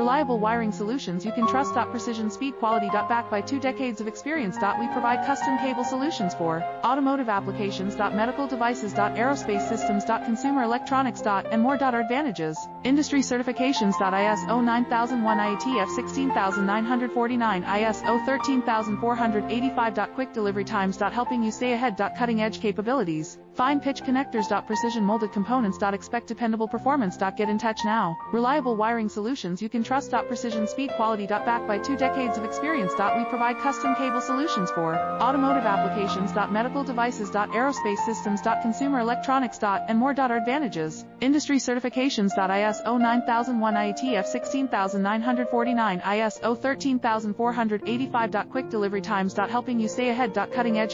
Reliable wiring solutions you can trust. Precision speed quality. Backed by 2 decades of experience. We provide custom cable solutions for automotive applications. Medical devices. Aerospace systems. Consumer electronics. And more. Our advantages. Industry certifications. ISO 9001 IATF 16949 ISO 13485. Quick delivery times. Helping you stay ahead. Cutting edge capabilities. Fine pitch connectors. Precision molded components. Expect dependable performance. Get in touch now. Reliable wiring solutions you can trust. Precision speed quality. Backed by 2 decades of experience. We provide custom cable solutions for automotive applications. Medical devices. Aerospace systems. Consumer electronics. And more. Our advantages. Industry certifications. ISO 9001 IATF 16949 ISO 13485. Quick delivery times. Helping you stay ahead. Cutting edge